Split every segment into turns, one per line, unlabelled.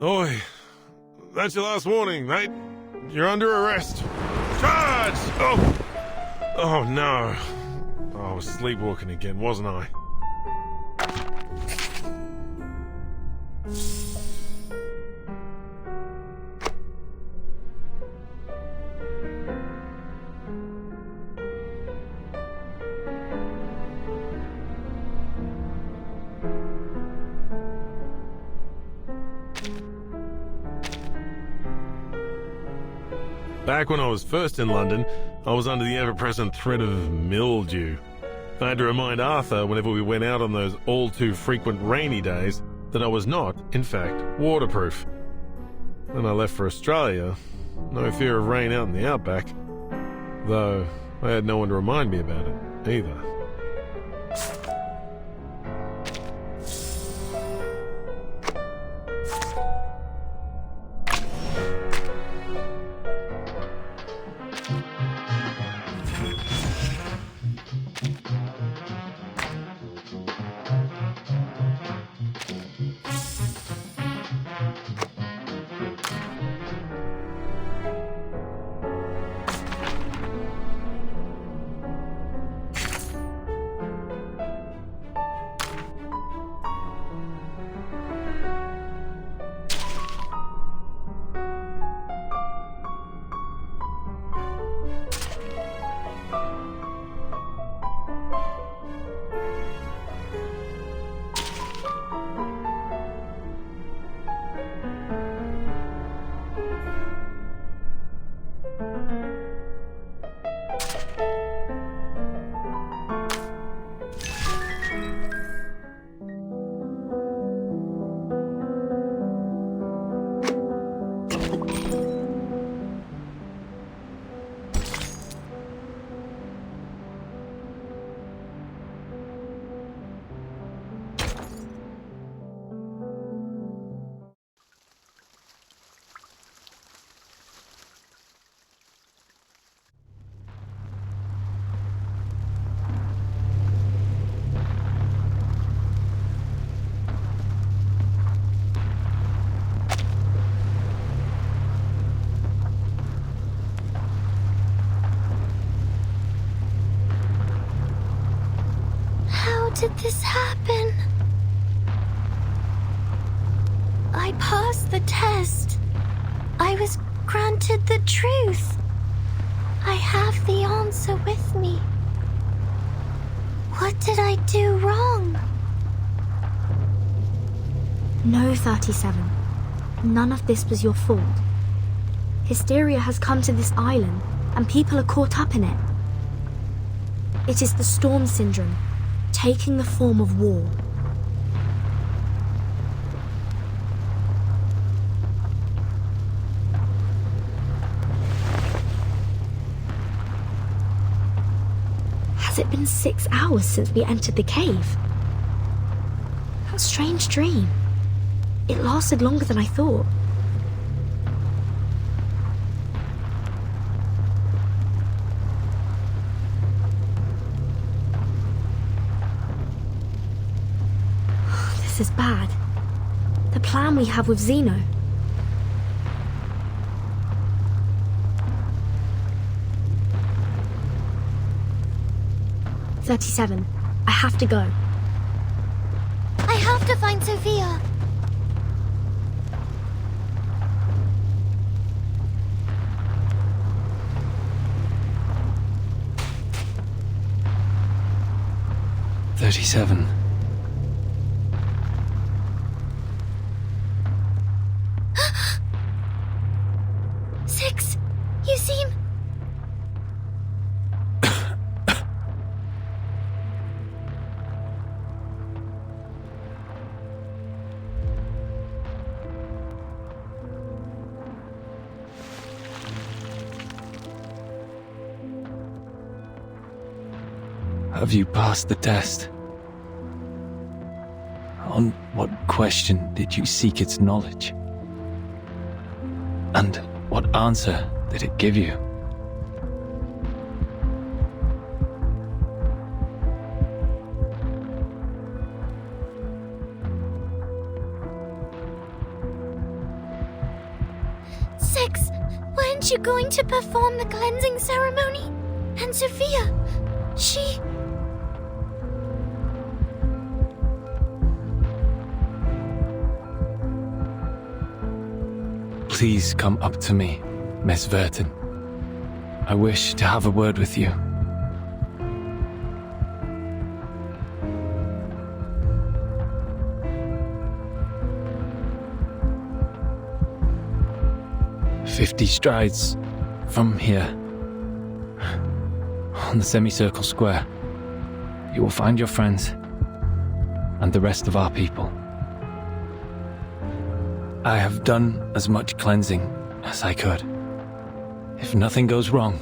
Oi, that's your last warning, mate. You're under arrest. Charge! Oh no. I was sleepwalking again, wasn't I? Back when I was first in London, I was under the ever-present threat of mildew. I had to remind Arthur whenever we went out on those all-too-frequent rainy days that I was not, in fact, waterproof. When I left for Australia, no fear of rain out in the outback, though I had no one to remind me about it, either.
How did this happen? I passed the test. I was granted the truth. I have the answer with me. What did I do wrong?
No, 37. None of this was your fault. Hysteria has come to this island, and people are caught up in it. It is the storm syndrome, taking the form of war. Has it been 6 hours since we entered the cave? What a strange dream. It lasted longer than I thought. This is bad. The plan we have with Zeno. "37. I have to go."
I have to find Sophia.
"37.
Six, you seem...
Have you passed the test? On what question did you seek its knowledge? And what answer did it give you?
Essex, weren't you going to perform the cleansing ceremony? And Sophia, she...
Please come up to me, Miss Verton. I wish to have a word with you. "50 strides from here, on the semicircle square, you will find your friends and the rest of our people. I have done as much cleansing as I could. If nothing goes wrong,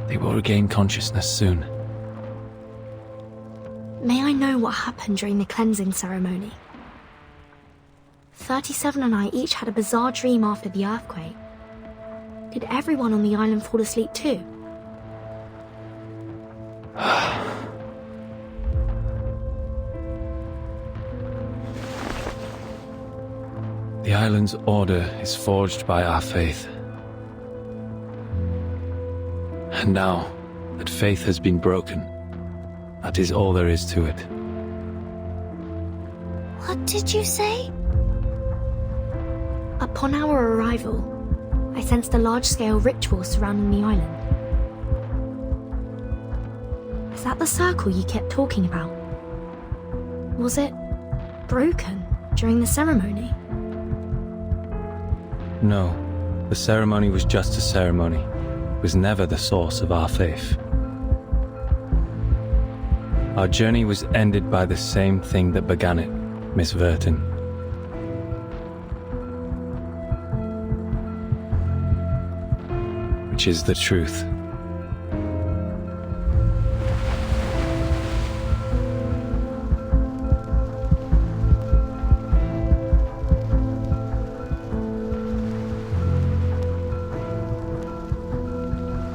they will regain consciousness soon."
May I know what happened during the cleansing ceremony? 37 and I each had a bizarre dream after the earthquake. Did everyone on the island fall asleep too?
The island's order is forged by our faith. And now that faith has been broken, that is all there is to it.
What did you say?
Upon our arrival, I sensed a large-scale ritual surrounding the island. Is that the circle you kept talking about? Was it broken during the ceremony?
No, the ceremony was just a ceremony. It was never the source of our faith. Our journey was ended by the same thing that began it, Miss Verton. Which is the truth.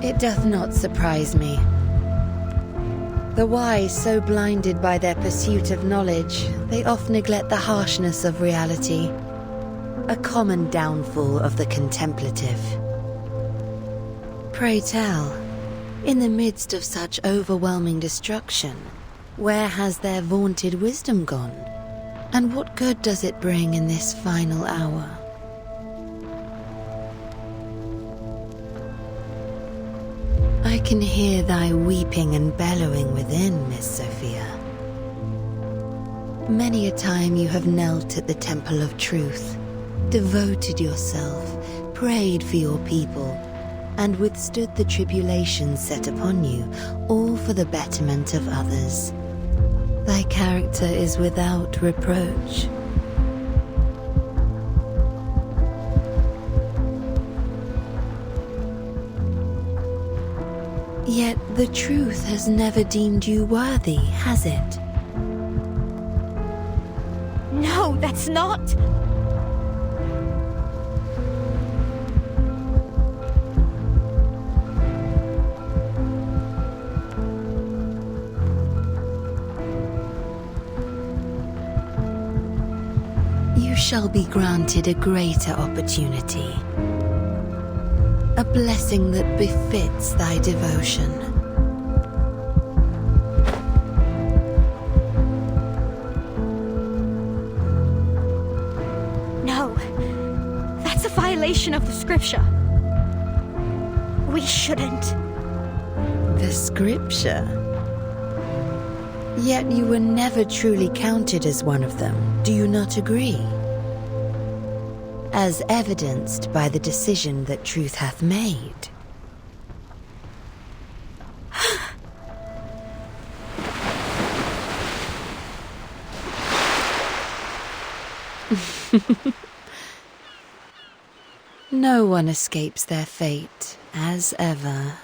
It doth not surprise me. The wise, so blinded by their pursuit of knowledge, they oft neglect the harshness of reality, a common downfall of the contemplative. Pray tell, in the midst of such overwhelming destruction, where has their vaunted wisdom gone? And what good does it bring in this final hour? I can hear thy weeping and bellowing within, Miss Sophia. Many a time you have knelt at the temple of truth, devoted yourself, prayed for your people, and withstood the tribulations set upon you, all for the betterment of others. Thy character is without reproach. Yet the truth has never deemed you worthy, has it?
No, that's not...
You shall be granted a greater opportunity. A blessing that befits thy devotion.
No, that's a violation of the scripture. We shouldn't.
The scripture? Yet you were never truly counted as one of them, do you not agree? As evidenced by the decision that truth hath made. No one escapes their fate, as ever.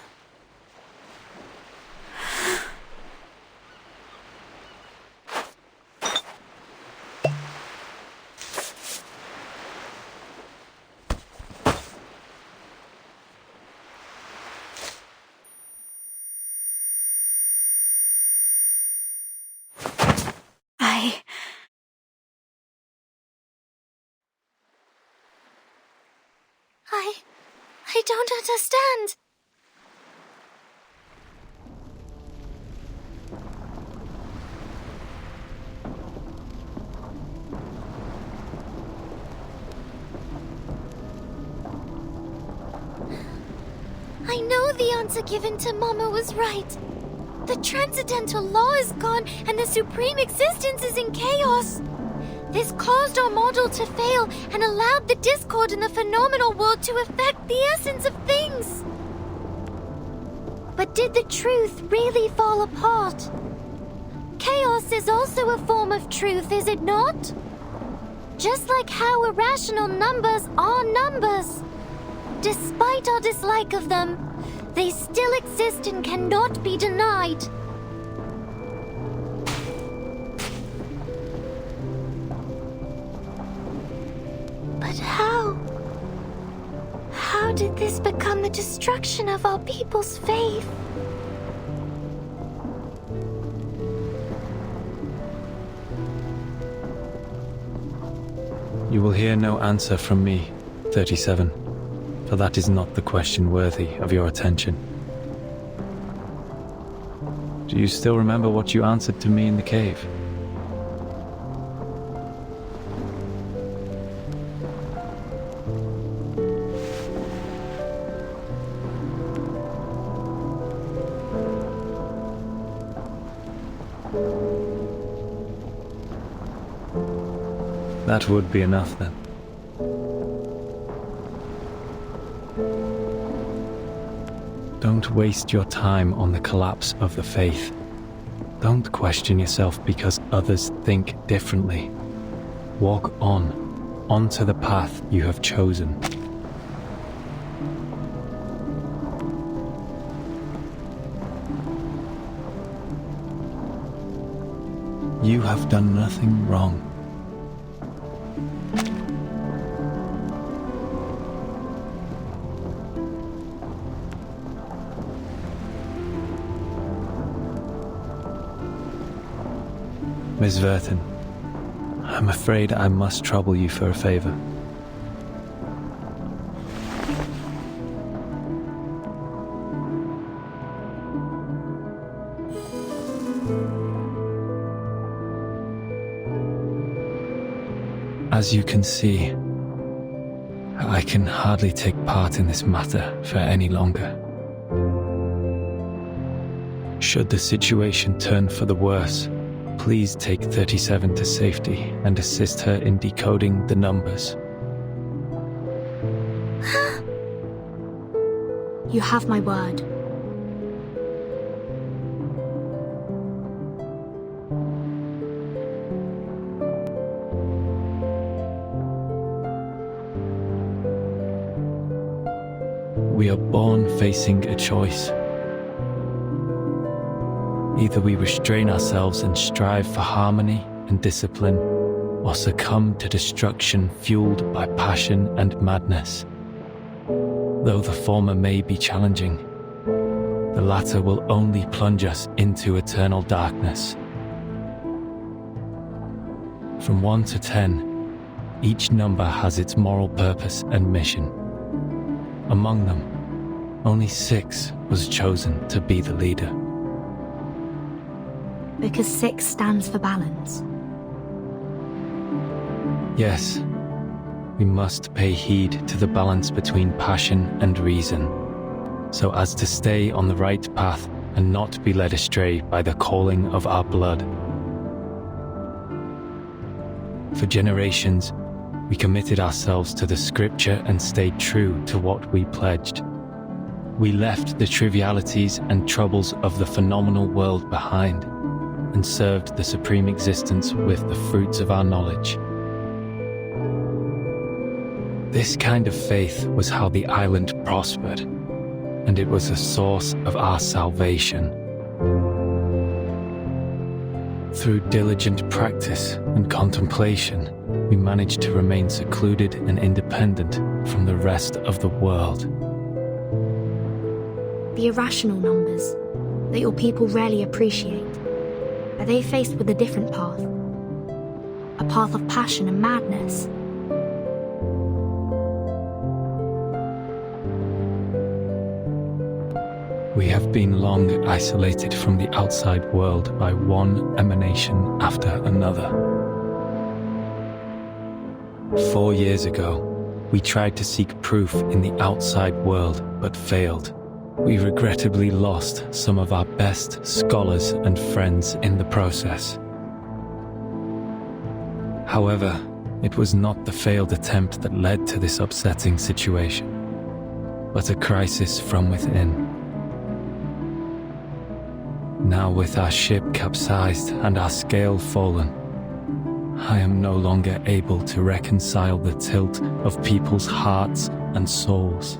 I don't understand. I know the answer given to Mama was right. The transcendental law is gone and the supreme existence is in chaos. This caused our model to fail and allowed the discord in the phenomenal world to affect the essence of things. But did the truth really fall apart? Chaos is also a form of truth, is it not? Just like how irrational numbers are numbers. Despite our dislike of them, they still exist and cannot be denied. But how? How did this become the destruction of our people's faith?
You will hear no answer from me, 37. For that is not the question worthy of your attention. Do you still remember what you answered to me in the cave? That would be enough then. Don't waste your time on the collapse of the faith. Don't question yourself because others think differently. Walk onto the path you have chosen. You have done nothing wrong. Miss Verton, I'm afraid I must trouble you for a favor. As you can see, I can hardly take part in this matter for any longer. Should the situation turn for the worse, please take 37 to safety and assist her in decoding the numbers.
You have my word.
We are born facing a choice. Either we restrain ourselves and strive for harmony and discipline, or succumb to destruction fueled by passion and madness. Though the former may be challenging, the latter will only plunge us into eternal darkness. From 1 to 10, each number has its moral purpose and mission. Among them, only 6 was chosen to be the leader.
Because 6 stands for balance.
Yes, we must pay heed to the balance between passion and reason, so as to stay on the right path and not be led astray by the calling of our blood. For generations, we committed ourselves to the scripture and stayed true to what we pledged. We left the trivialities and troubles of the phenomenal world behind, and served the supreme existence with the fruits of our knowledge. This kind of faith was how the island prospered, and it was a source of our salvation. Through diligent practice and contemplation, we managed to remain secluded and independent from the rest of the world.
The irrational numbers that your people rarely appreciate, are they faced with a different path? A path of passion and madness?
We have been long isolated from the outside world by one emanation after another. 4 years ago, we tried to seek proof in the outside world but failed. We regrettably lost some of our best scholars and friends in the process. However, it was not the failed attempt that led to this upsetting situation, but a crisis from within. Now with our ship capsized and our scale fallen, I am no longer able to reconcile the tilt of people's hearts and souls.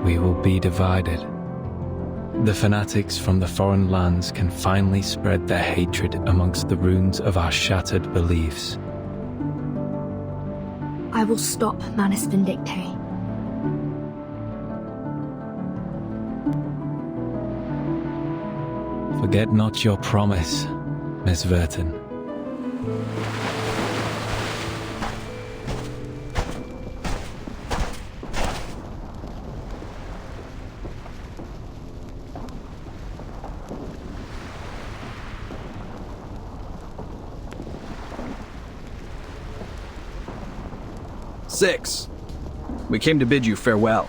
We will be divided. The fanatics from the foreign lands can finally spread their hatred amongst the ruins of our shattered beliefs.
I will stop Manus Vindictae.
Forget not your promise, Miss Verton.
Six, we came to bid you farewell.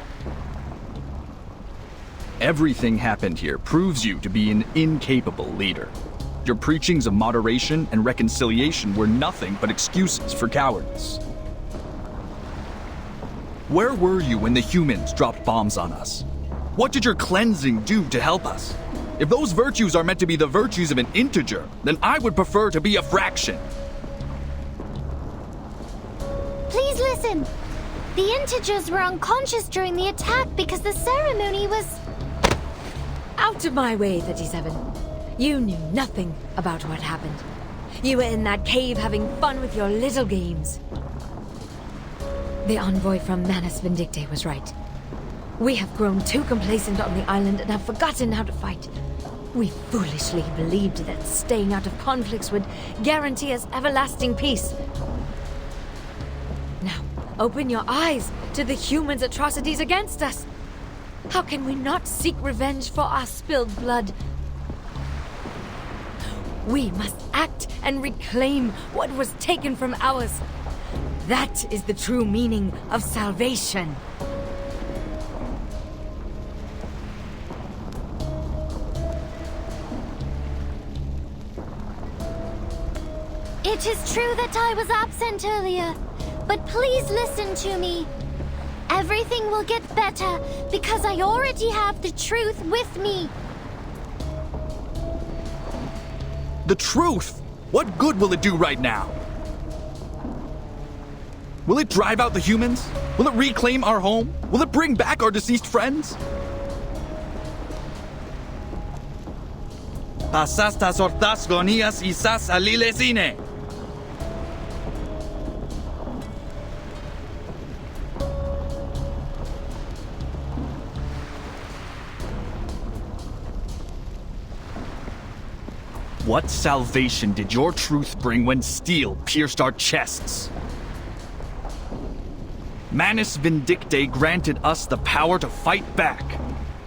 Everything happened here proves you to be an incapable leader. Your preachings of moderation and reconciliation were nothing but excuses for cowardice. Where were you when the humans dropped bombs on us? What did your cleansing do to help us? If those virtues are meant to be the virtues of an integer, then I would prefer to be a fraction.
Please listen. The integers were unconscious during the attack because the ceremony was...
Out of my way, 37. You knew nothing about what happened. You were in that cave having fun with your little games. The envoy from Manus Vindictae was right. We have grown too complacent on the island and have forgotten how to fight. We foolishly believed that staying out of conflicts would guarantee us everlasting peace. Now, open your eyes to the humans' atrocities against us. How can we not seek revenge for our spilled blood? We must act and reclaim what was taken from ours. That is the true meaning of salvation.
It is true that I was absent earlier, but please listen to me. Everything will get better because I already have the truth with me.
The truth? What good will it do right now? Will it drive out the humans? Will it reclaim our home? Will it bring back our deceased friends? Pasastas ortas gonias isas alilesine. What salvation did your truth bring when steel pierced our chests? Manus Vindictae granted us the power to fight back.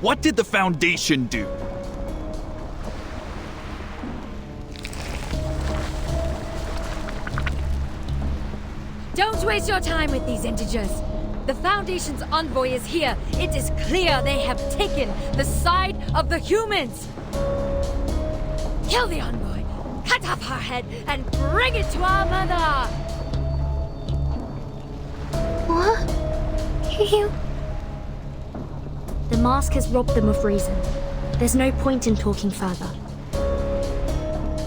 What did the Foundation do?
Don't waste your time with these integers. The Foundation's envoy is here. It is clear they have taken the side of the humans. Kill the envoy, cut off her head, and bring it to our mother!
What? You...
The mask has robbed them of reason. There's no point in talking further.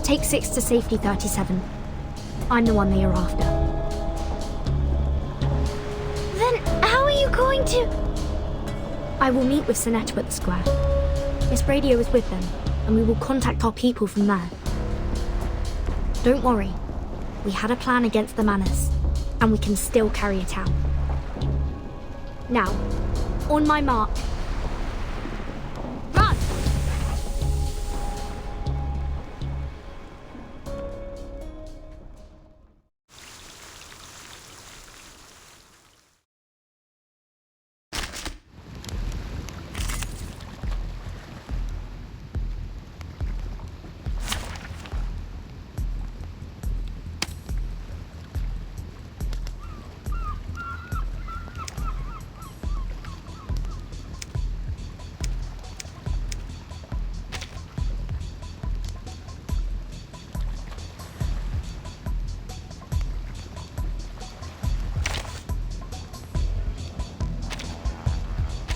Take 6 to safety, 37. I'm the one they are after.
Then how are you going to...
I will meet with Sinetta at the square. Miss Radio is with them, and we will contact our people from there. Don't worry. We had a plan against the Manus, and we can still carry it out. Now, on my mark. Run!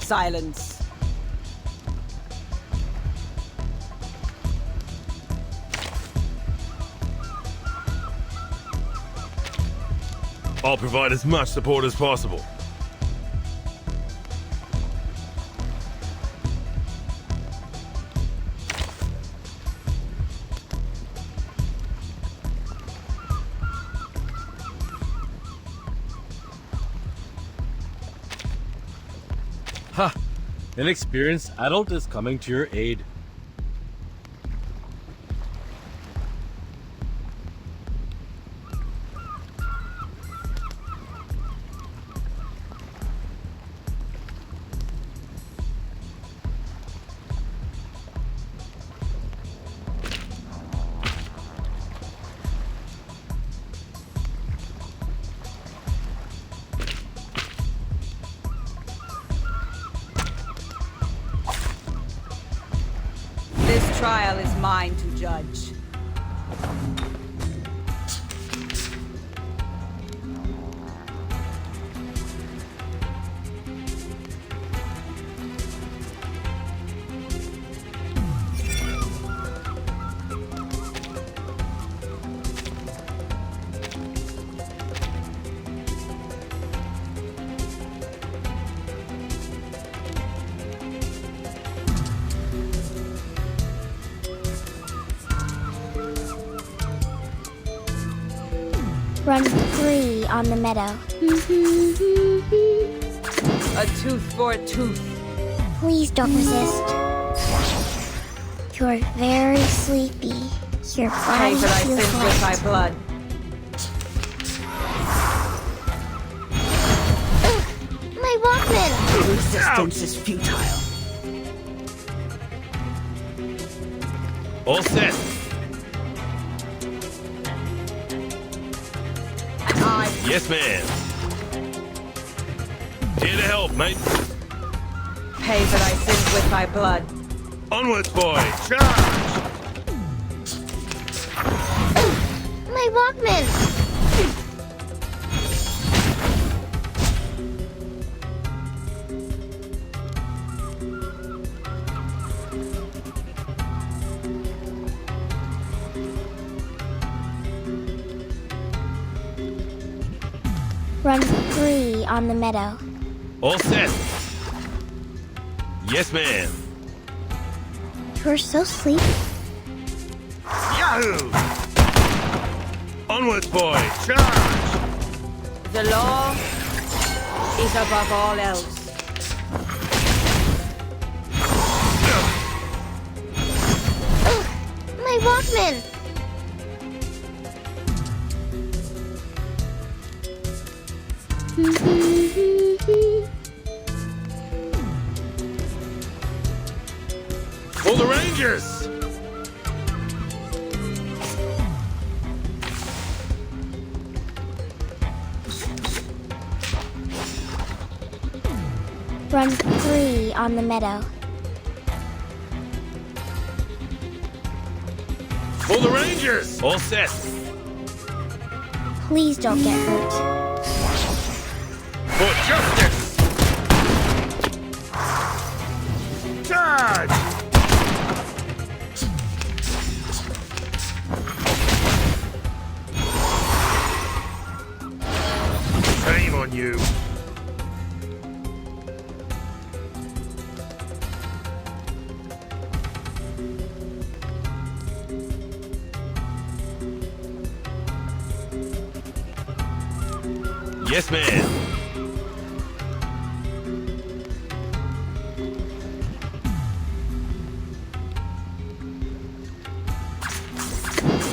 silence.
I'll provide as much support as possible.
Ha! An experienced adult is coming to your aid.
This trial is mine to judge.
Run free on the meadow.
A tooth for a tooth.
Please don't resist. You're very sleepy. Your
Pay
body
for thy
feels
sins with thy
light.
blood.
My Walkman!
Resistance is futile.
All set.
An eye.
Yes, ma'am. Here to help, mate.
Pay for thy sins with thy blood.
Onwards, boy. Charge!
My Walkman! Run free on the meadow.
All set. Yes, ma'am.
You're so sleepy.
Yahoo! Onwards, boy. Charge!
The law is above all else.
My Walkman!
For the Rangers!
Run free on the meadow.
For the Rangers! All set.
Please don't get hurt.
For justice! Charge! Shame on you. Yes, ma'am.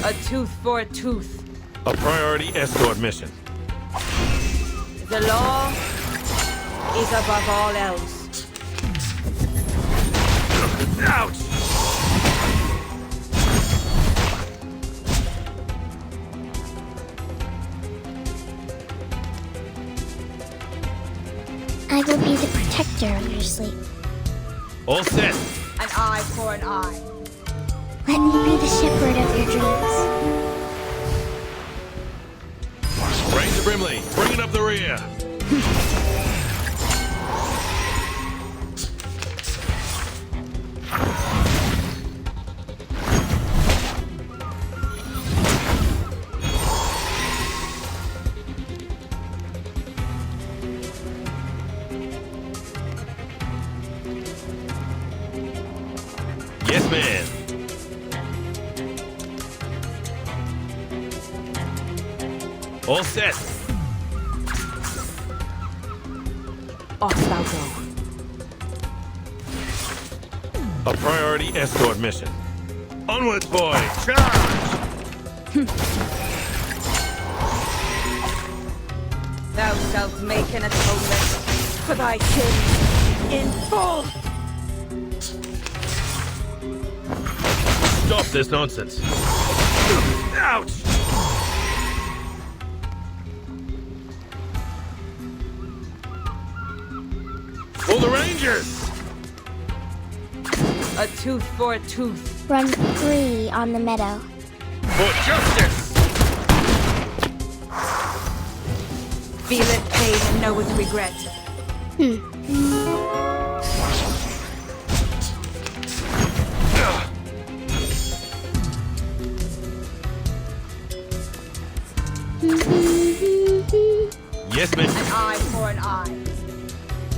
A tooth for a tooth.
A priority escort mission.
The law is above all else.
Ouch!
I will be the protector of your sleep.
All set.
An eye for an eye.
Let me be the shepherd of your dreams.
Ranger Brimley, bring it up the rear. Yes, man. All set.
Off thou go.
A priority escort mission. Onwards, boy! Charge!
Thou shalt make an atonement for thy sins in full.
Stop this nonsense. Ouch! For the Rangers!
A tooth for a tooth.
Run free on the meadow.
For justice!
Feel it pain and know with regret.
Yes, man.
An eye for an eye.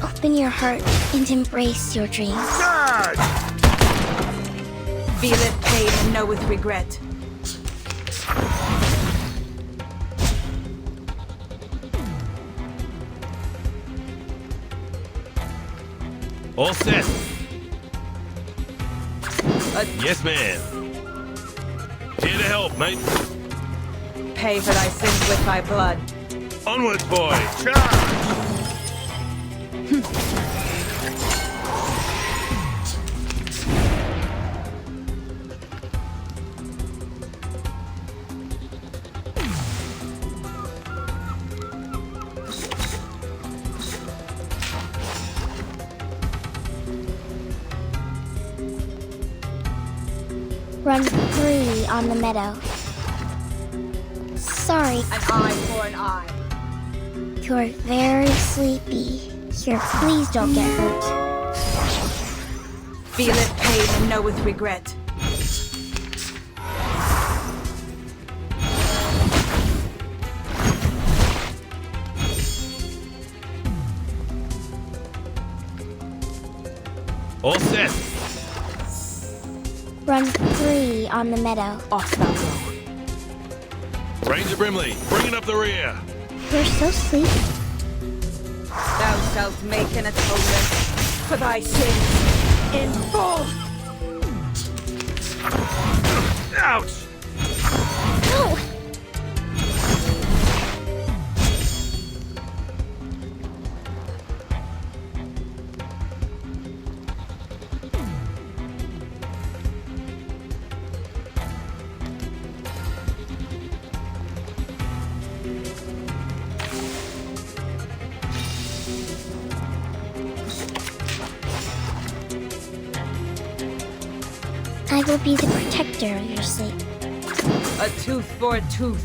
Open your heart and embrace your dreams.
Charge!
Feel it pain and know with regret.
All set.
A
Yes, man. Here to help, mate.
pay for thy sins with thy blood.
Onwards, boy! Charge!
Run free on the meadow. Sorry,
An eye for an eye.
you're very sleepy. Here, please don't get hurt.
Feel it pain and know with regret.
All set.
Run free on the meadow.
Off thou go.
Ranger Brimley, bringing up the rear.
You're so sleepy.
Thou shalt make an atonement for thy sins in full.
Ouch!
No! I will be the protector of your sleep.
A tooth for a tooth.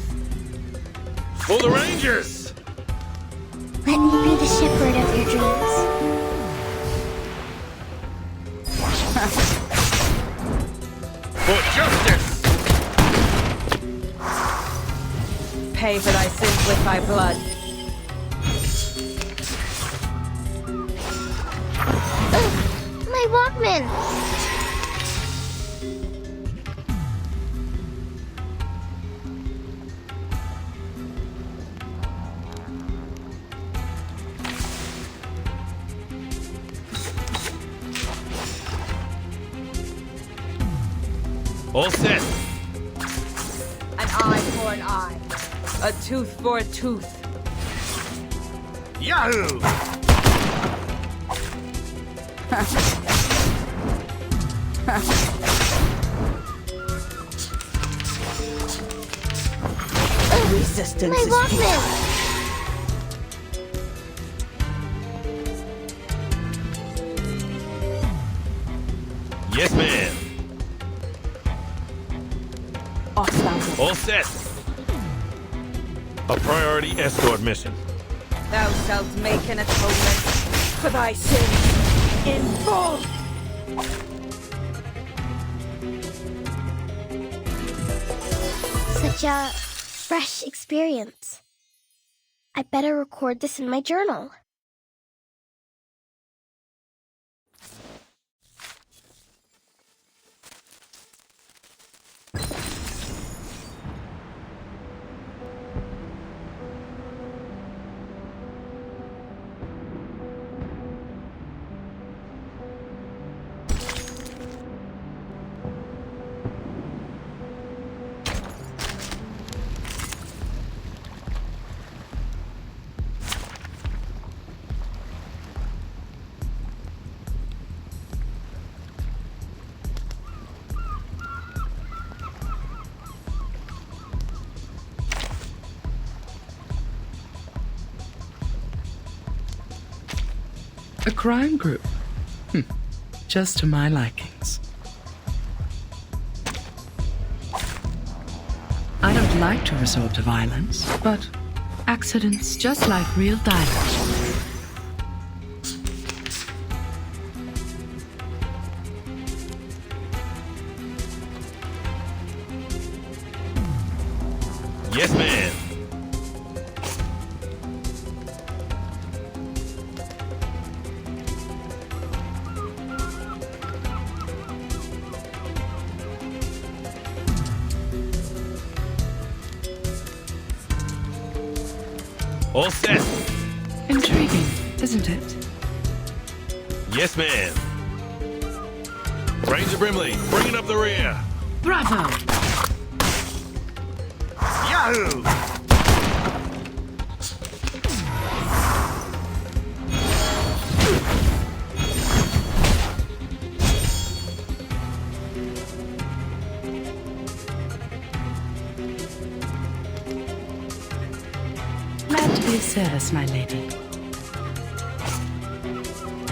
For the Rangers!
Let me be the shepherd of your dreams.
For justice!
Pay for thy sins with thy blood.
My Walkman!
All set.
An eye for an eye. A tooth for a tooth.
Yahoo!
Resistance
My
is futile.
Walkman!
Yes, ma'am.
Off thou go.
All set. A priority escort mission.
Thou shalt make an atonement for thy sins in full.
Such a fresh experience. I better record this in my journal.
A crime group? Just to my likings. I don't like to resort to violence, but accidents just like real diamonds.
Yes, ma'am. All set.
Intriguing, isn't it?
Yes, ma'am. Ranger Brimley, bringing up the rear.
Bravo!
Yahoo!
Glad to be of service, my lady.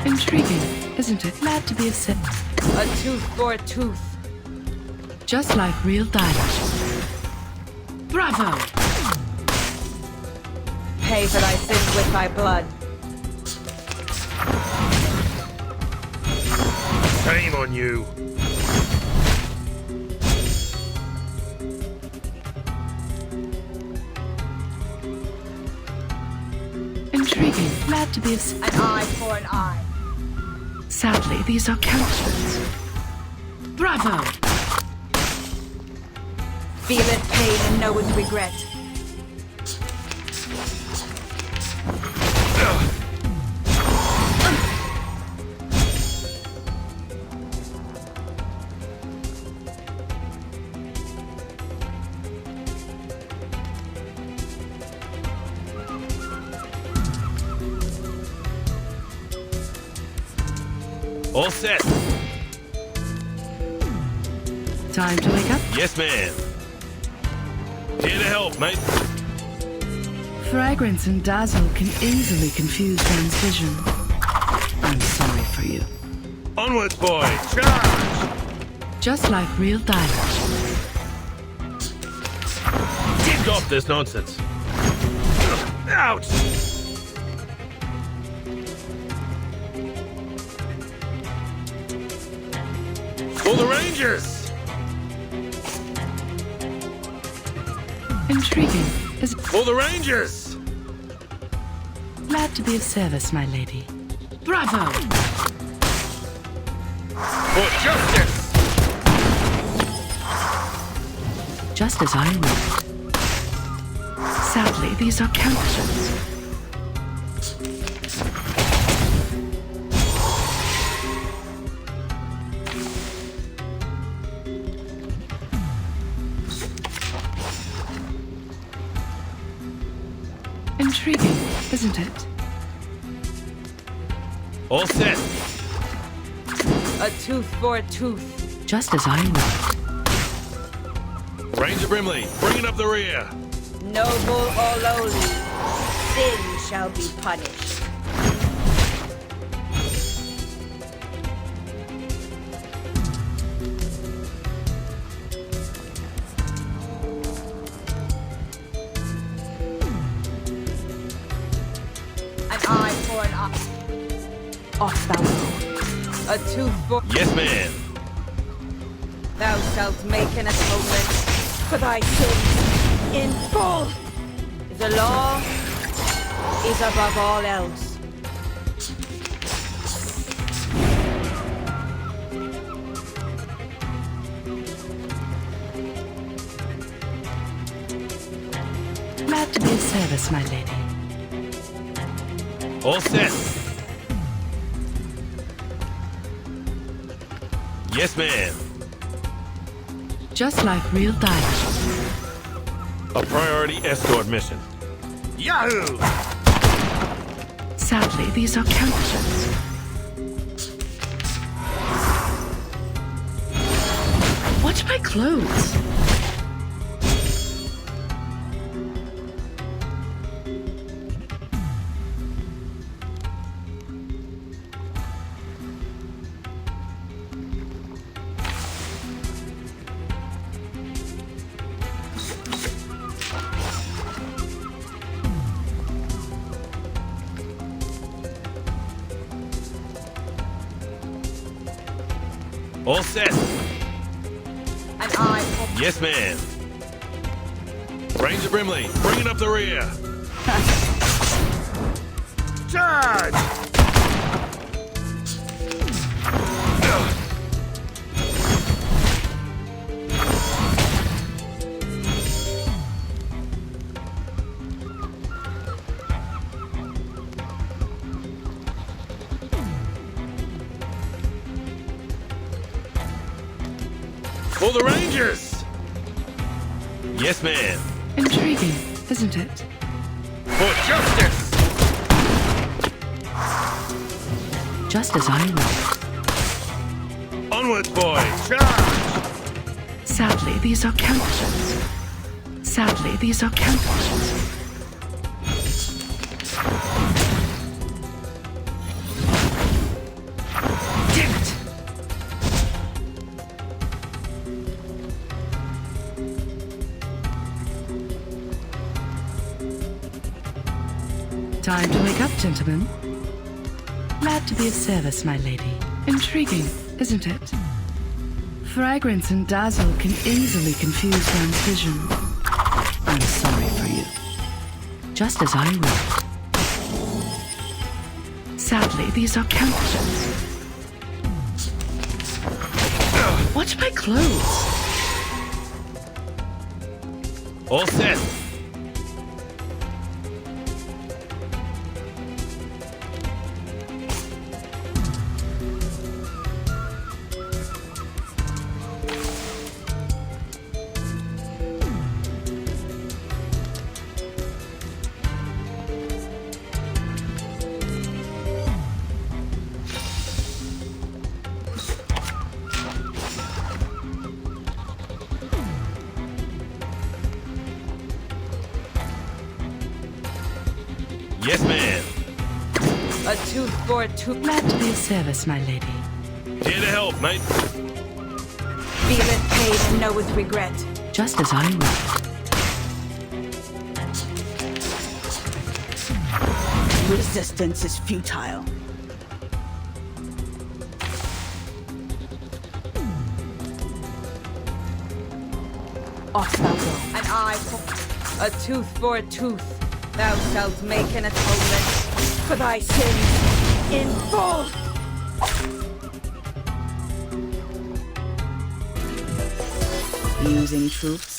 Intriguing, isn't it? Glad to be of service.
A tooth for a tooth.
Just like real diamonds. Bravo!
Pay for thy sins with thy blood.
Shame on you.
Intriguing, glad to be of
An eye for an eye.
Sadly, these are counterfeits. Bravo!
Feeleth pain and knoweth regret.
All set.
Time to wake up?
Yes, ma'am. Here to help, mate.
Fragrance and dazzle can easily confuse one's vision. I'm sorry for you.
Onwards, boy. Charge!
Just like real diamonds.
Stop this nonsense. Ouch! For the Rangers!
Intriguing, is
For the Rangers!
glad to be of service, my lady. Bravo!
For justice!
Just as I would. Sadly, these are counterfeits. Intriguing, isn't it?
All set.
A tooth for a tooth.
Just as I would.
Ranger Brimley, bringing up the rear.
Noble or lowly, sin shall be punished. An eye for an eye.
Off thou go.
A tooth for...
Yes, ma'am.
Thou shalt make an atonement for thy sins in full. The law is above all else.
Glad to be of service, my lady.
All set. Yes, ma'am.
Just like real diamonds.
A priority escort mission. Yahoo!
Sadly, these are counterfeits. Watch my clothes.
All set.
And I...
Yes, ma'am. Ranger Brimley, bringing up the rear. Charge! For the Rangers! Yes, ma'am.
Intriguing, isn't it?
For justice!
Just as I would.
Onwards, boys! Charge!
Sadly, these are counterfeits. Sadly, these are counterfeits. Damn it! Time to wake up, gentlemen. Glad to be of service, my lady. Intriguing, isn't it? Fragrance and dazzle can easily confuse one's vision. I'm sorry for you. Just as I would. Sadly, these are counterfeits. Watch my clothes.
All set. Yes, ma'am.
A tooth for a tooth.
Glad to be of service, my lady.
Here to help, mate.
Feel it paid and know with regret.
Just as I would.
Resistance is futile. Off thou go. An eye for a tooth for a tooth. Thou shalt make an atonement for thy sins in full. Using troops.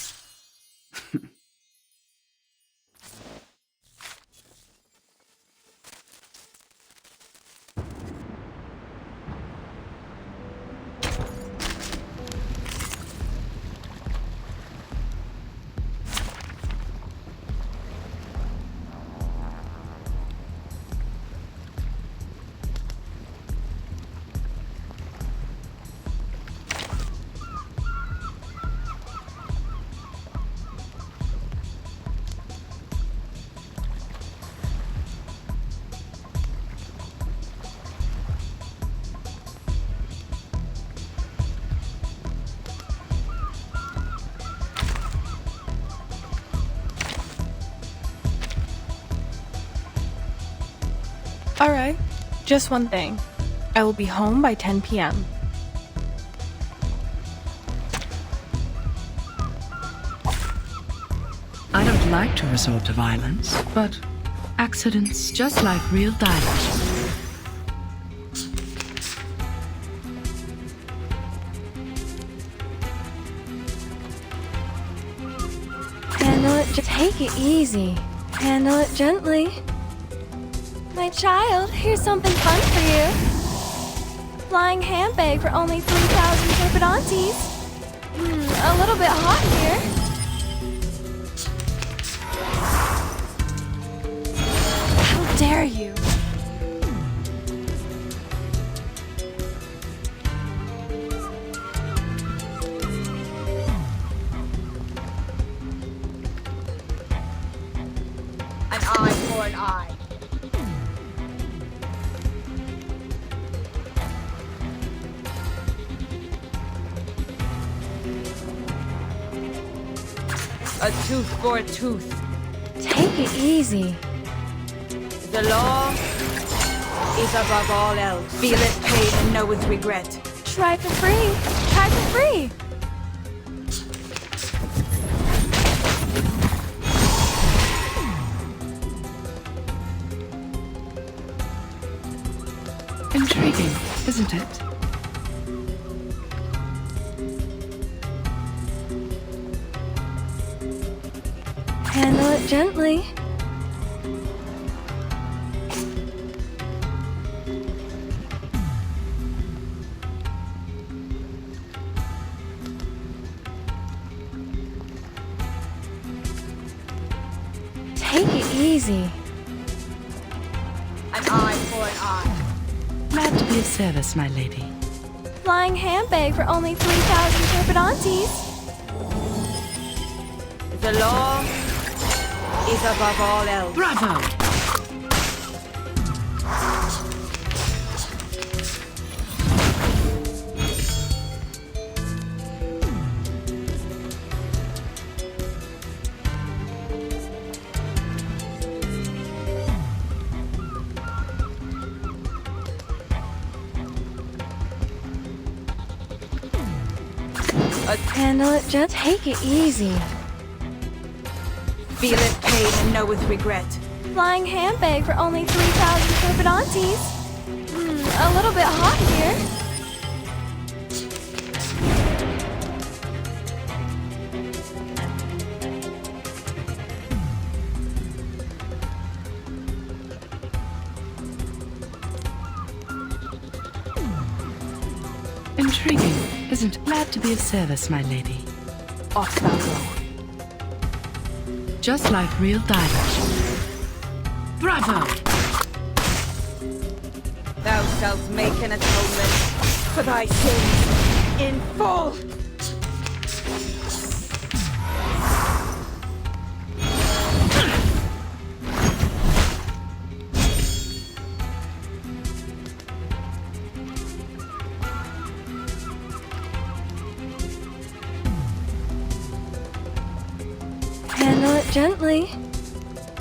Alright, just one thing. I will be home by 10 p.m.
I don't like to resort to violence, but accidents just like real diamonds.
Handle it, just take it easy. Handle it gently. My child, here's something fun for you. Flying handbag for only 3,000 turbidantes. A little bit hot here. How dare you?
An eye for an eye. A tooth for a tooth.
Take it easy.
The law is above all else. Feel it paid and know with regret.
Try for free. Try for free.
Intriguing, isn't it?
Handle it gently. Take it easy.
An eye for an eye.
Glad to be of service, my lady.
Flying handbag for only 3,000 turbidantes.
The law is above all else.
Bravo!
Handle it gently. Take it easy.
Feeleth pain and knoweth regret.
Flying handbag for only 3,000 turbidantes. A little bit hot here.
Intriguing, isn't it? Glad to be of service, my lady.
Off thou go.
Just like real diamond. Bravo!
Thou shalt make an atonement for thy sins in full.
Handle it gently.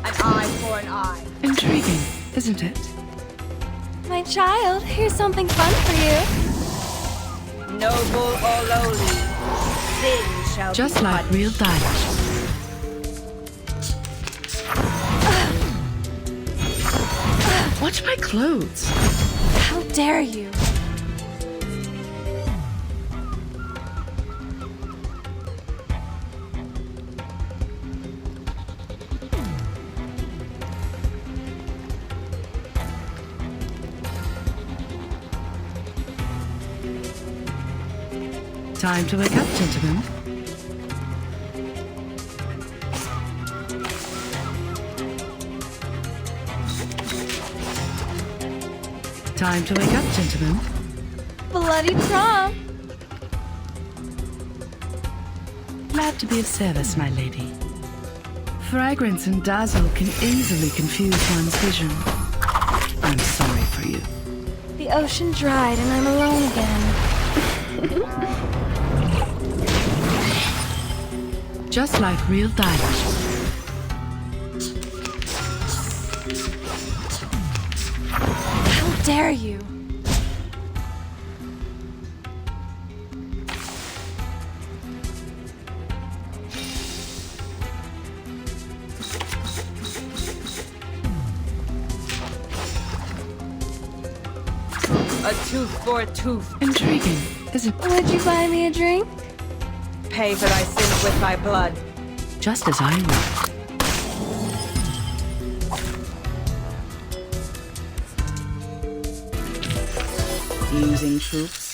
An eye for an eye.
Intriguing, isn't it?
My child, here's something fun for you.
Noble or lowly, sin shall
Just
be
like
punished.
real diamond. Watch my clothes.
How dare you?
Time to wake up, gentlemen. Time to wake up, gentlemen.
Bloody prom.
Glad to be of service, my lady. Fragrance and dazzle can easily confuse one's vision. I'm sorry for you.
The ocean dried and I'm alone again.
Just like real diamond.
How dare you?
A tooth for a tooth.
Intriguing, isn't it?
Would you buy me a drink?
Pay for thy sins with thy blood.
Just as I would.
Using troops